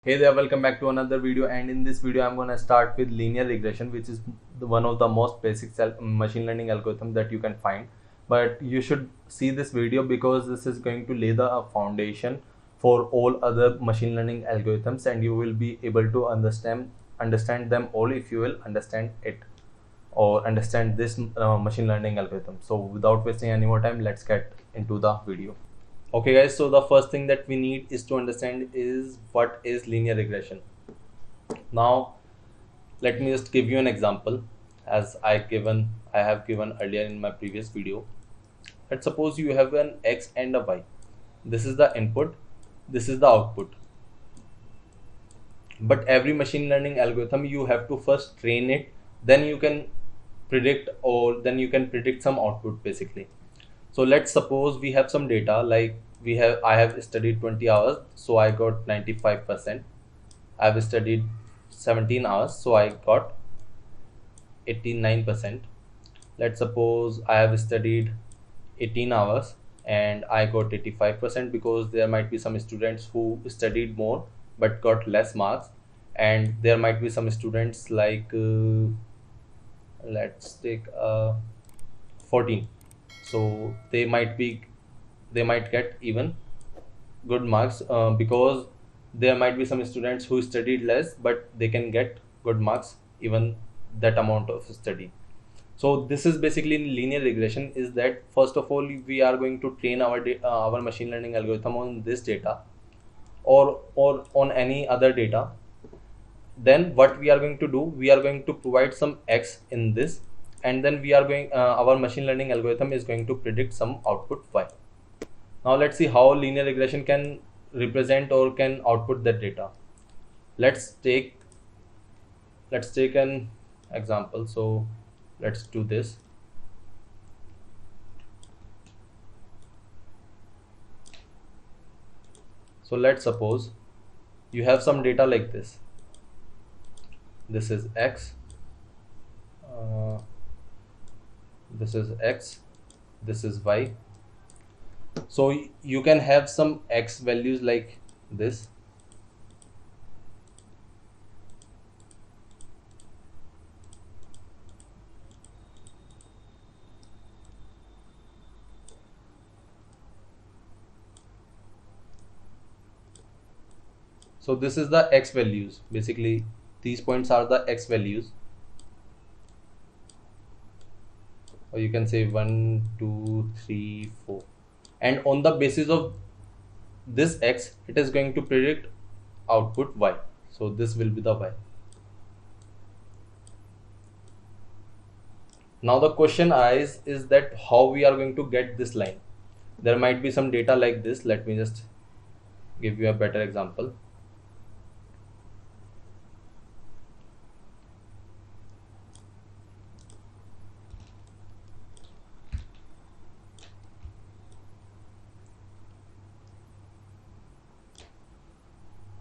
Hey there, welcome back to another video, and in this video I'm gonna start with linear regression, which is one of the most basic machine learning algorithm that you can find. But you should see this video because this is going to lay the foundation for all other machine learning algorithms, and you will be able to understand them all if you will understand it or understand this machine learning algorithm. So without wasting any more time, let's get into the video. Okay guys, so the first thing that we need is to understand is what is linear regression. Now let me just give you an example as I have given earlier in my previous video. Let's suppose you have an x and a y. This is the input, this is the output. But every machine learning algorithm you have to first train it, then you can predict some output basically. So let's suppose we have some data like I have studied 20 hours, so I got 95%. I have studied 17 hours, so I got 89%. Let's suppose I have studied 18 hours and I got 85% because there might be some students who studied more but got less marks, and there might be some students like let's take 14, so they might get even good marks because there might be some students who studied less but they can get good marks even that amount of study. So this is basically linear regression, is that first of all we are going to train our machine learning algorithm on this data or on any other data. Then what we are going to do, we are going to provide some x in this, and then our machine learning algorithm is going to predict some output y. Now let's see how linear regression can represent or can output that data. Let's take an example. So let's do this. So let's suppose you have some data like this. This is x, this is x, this is y. So you can have some x values like this. So this is the x values. Basically, these points are the x values. Or you can say 1, 2, 3, 4. And on the basis of this x, it is going to predict output y. So this will be the y. Now the question is that how we are going to get this line. There might be some data like this. Let me just give you a better example.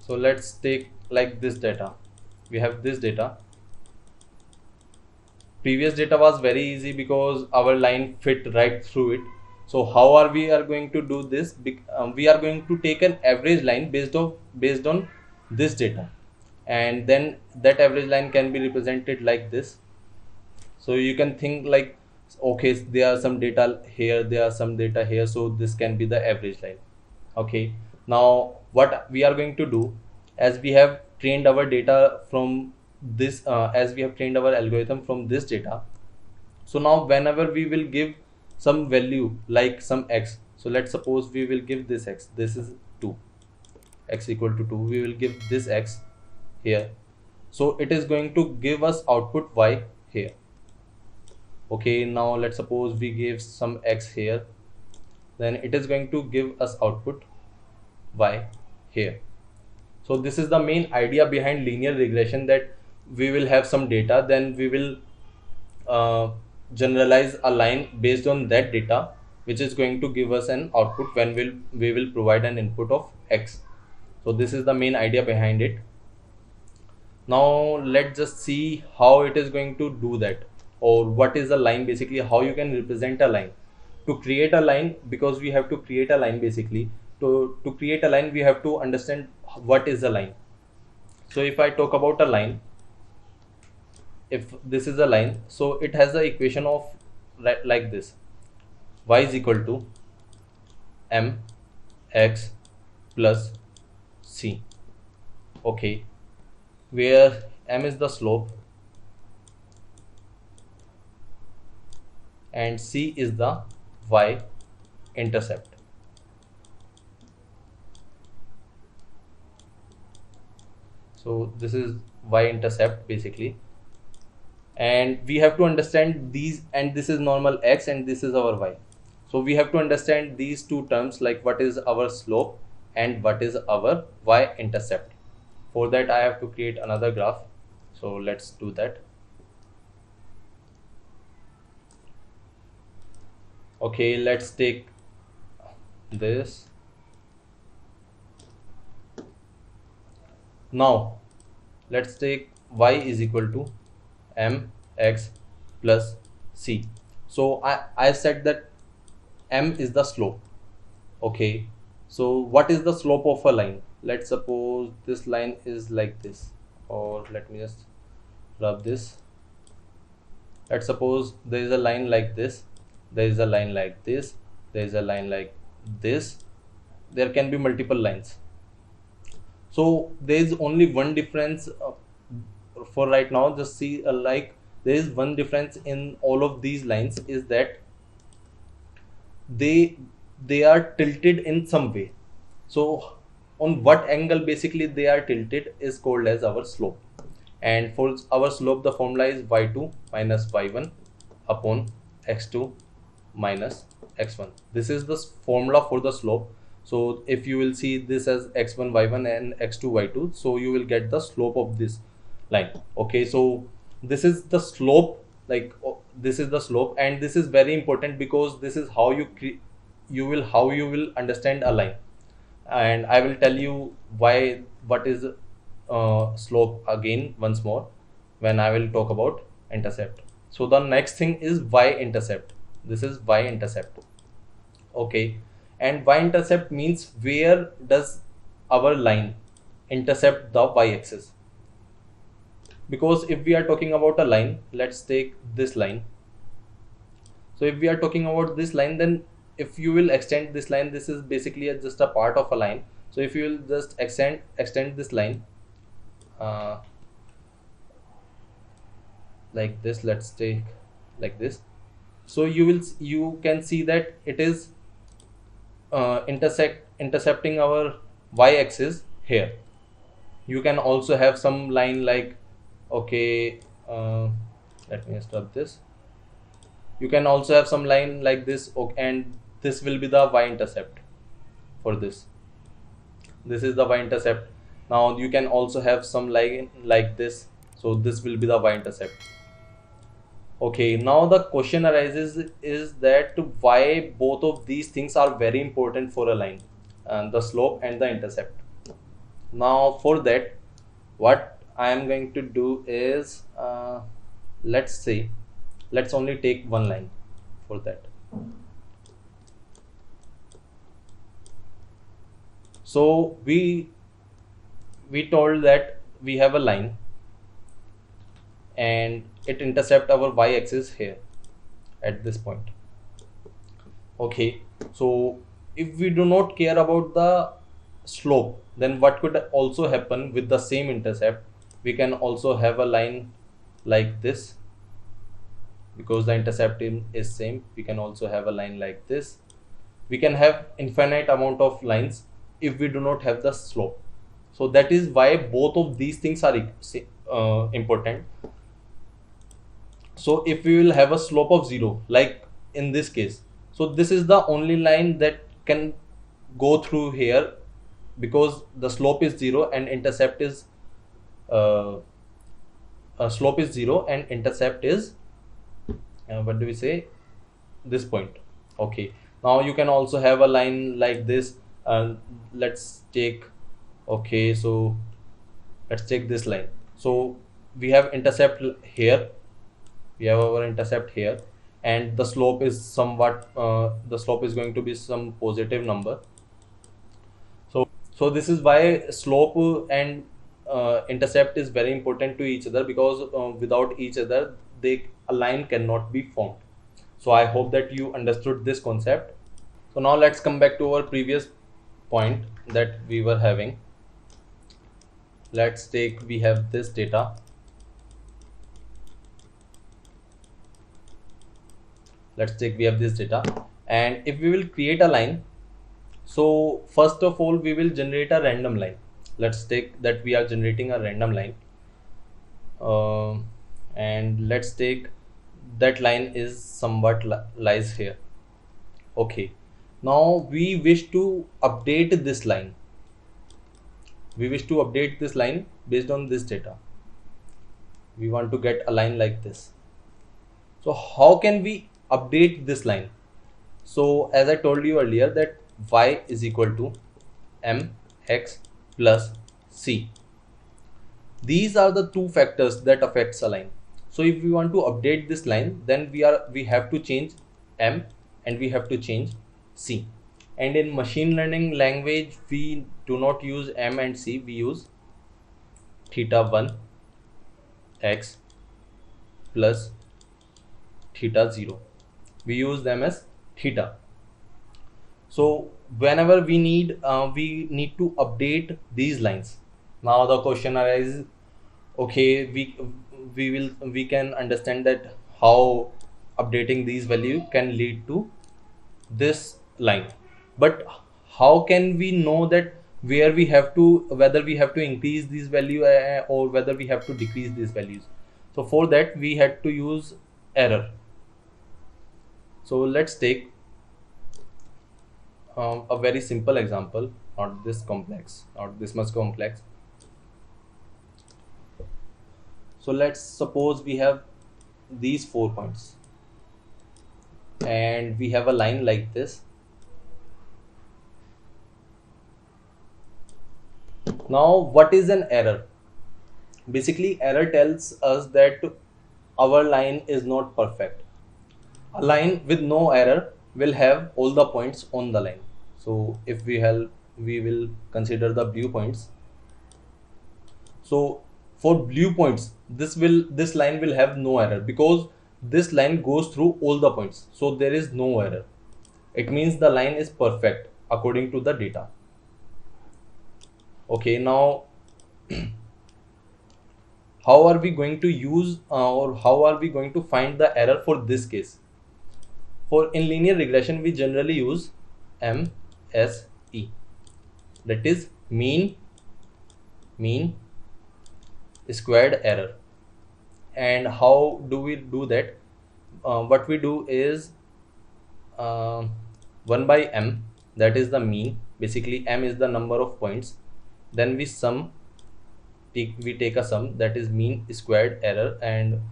So let's take like this data. We have this data. Previous data was very easy because our line fit right through it. So how are we going to do this? We are going to take an average line based on this data, and then that average line can be represented like this. So you can think like, okay, there are some data here, there are some data here, so this can be the average line. Okay, now what we are going to do, as we have trained our data from this as we have trained our algorithm from this data, so now whenever we will give some value like some x, so let's suppose we will give this x, this is 2, x equal to 2, we will give this x here, so it is going to give us output y here. Okay, now let's suppose we give some x here, then it is going to give us output y here. So this is the main idea behind linear regression, that we will have some data, then we will generalize a line based on that data, which is going to give us an output when we will provide an input of x. So this is the main idea behind it. Now let's just see how it is going to do that, or what is a line, basically how you can represent a line. To create a line, because we have to create a line basically, to create a line we have to understand what is a line. So if I talk about a line, if this is a line, so it has the equation of like this: y is equal to mx plus c. Okay, where m is the slope and c is the y intercept. So this is y intercept basically, and we have to understand these, and this is normal x and this is our y. So we have to understand these two terms, like what is our slope and what is our y intercept. For that I have to create another graph, so let's do that. Okay, let's take this. Now let's take y is equal to mx plus c. So I said that m is the slope. Okay, so what is the slope of a line? Let's suppose this line is like this, or let me just rub this. Let's suppose there is a line like this, there is a line like this, there is a line like this. There can be multiple lines. So there is only one difference for right now. Just see, like there is one difference in all of these lines, is that they are tilted in some way. So on what angle basically they are tilted is called as our slope. And for our slope, the formula is y2 minus y1 upon x2 minus x1. This is the formula for the slope. So if you will see this as x1 y1 and x2 y2, so you will get the slope of this line. Okay, so this is the slope, like this is the slope, and this is very important because this is how you will understand a line. And I will tell you what is slope again once more when I will talk about intercept. So the next thing is y intercept. This is y intercept. Okay, and y intercept means where does our line intercept the y axis. Because if we are talking about a line, let's take this line. So if we are talking about this line, then if you will extend this line, this is basically just a part of a line. So if you will just extend this line like this, let's take like this. So you can see that it is intercepting our y axis here. You can also have some line like, okay, let me stop this. You can also have some line like this, okay, and this will be the y intercept for this. This is the y intercept. Now you can also have some line like this, so this will be the y intercept. Okay, now the question arises is that why both of these things are very important for a line, the slope and the intercept. Now for that, what I am going to do is, let's only take one line for that. So we told that we have a line and it intercept our y axis here at this point. Okay, so if we do not care about the slope, then what could also happen with the same intercept? We can also have a line like this. Because the intercept is same, we can also have a line like this. We can have infinite amount of lines if we do not have the slope. So that is why both of these things are important. So if we will have a slope of 0, like in this case, so this is the only line that can go through here, because the slope is 0 and intercept is slope is 0 and intercept is what do we say, this point. Okay, now you can also have a line like this. Let's take, okay, so let's take this line. So we have intercept here, we have our intercept here, and the slope is somewhat the slope is going to be some positive number. So this is why slope and intercept is very important to each other, because without each other a line cannot be formed. So I hope that you understood this concept. So now let's come back to our previous point that we were having. Let's take, we have this data. Let's take, we have this data, and if we will create a line, so first of all we will generate a random line. Let's take that we are generating a random line, and let's take that line is somewhat lies here. Okay, now we wish to update this line. We wish to update this line based on this data. We want to get a line like this. So how can we update this line? So as I told you earlier, that y is equal to mx plus c. These are the two factors that affects a line. So if we want to update this line, then we have to change m and we have to change c. And in machine learning language, we do not use m and c, we use theta 1 x plus theta 0. We use them as theta. So whenever we need to update these lines. Now the question arises, okay, we can understand that how updating these value can lead to this line, but how can we know that whether we have to increase these value or whether we have to decrease these values? So for that we had to use error. So let's take a very simple example, not this much complex. So let's suppose we have these 4 points and we have a line like this. Now what is an error? Basically error tells us that our line is not perfect. A line with no error will have all the points on the line. So if we will consider the blue points. So for blue points, this line will have no error because this line goes through all the points. So there is no error. It means the line is perfect according to the data. Okay, now how are we going to use or how are we going to find the error for this case? For in linear regression, we generally use MSE, that is mean squared error. And how do we do that? What we do is 1 by m, that is the mean. Basically m is the number of points. Then we take a sum, that is mean squared error, and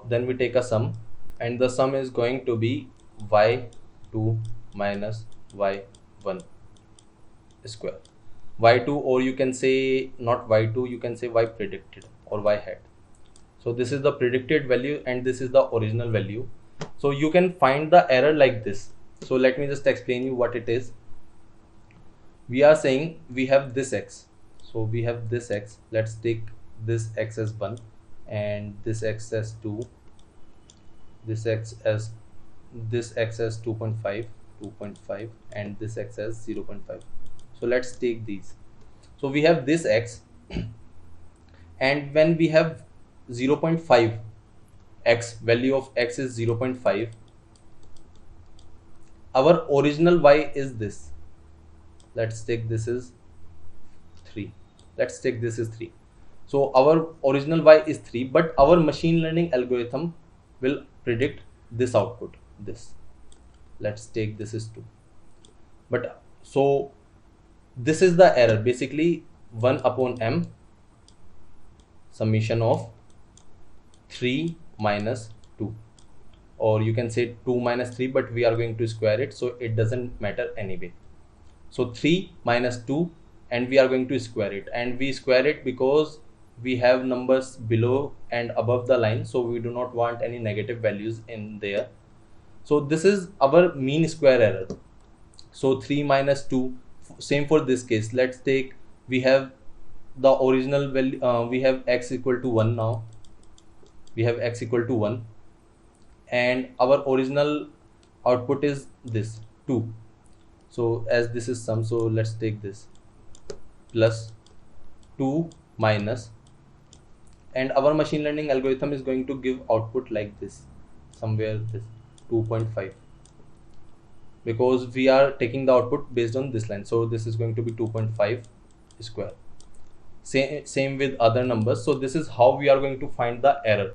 then we take a sum, and the sum is going to be y2 minus y1 square. Y2, or you can say not y2, you can say y predicted or y hat. So this is the predicted value and this is the original value. So you can find the error like this. So let me just explain you what it is. We are saying we have this x. So we have this x. Let's take this x as 1 and this x as 2, this x as 2.5, and this x as 0.5. So let's take these. So we have this x, and when we have 0.5 x, value of x is 0.5, our original y is this. Let's take this is 3. Let's take this is 3. So our original y is 3, but our machine learning algorithm will predict this output, this. Let's take this is 2. But so this is the error, basically 1 upon m summation of 3 minus 2, or you can say 2 minus 3, but we are going to square it, so it doesn't matter anyway. So 3 minus 2, and we are going to square it, and we square it because we have numbers below and above the line, so we do not want any negative values in there. So this is our mean square error. So 3 minus 2, same for this case. Let's take, we have the original value, we have x equal to 1 now. We have x equal to 1 and our original output is this 2. So as this is sum, so let's take this plus 2 minus, and our machine learning algorithm is going to give output like this, somewhere this 2.5, because we are taking the output based on this line. So this is going to be 2.5 square. Same with other numbers. So this is how we are going to find the error.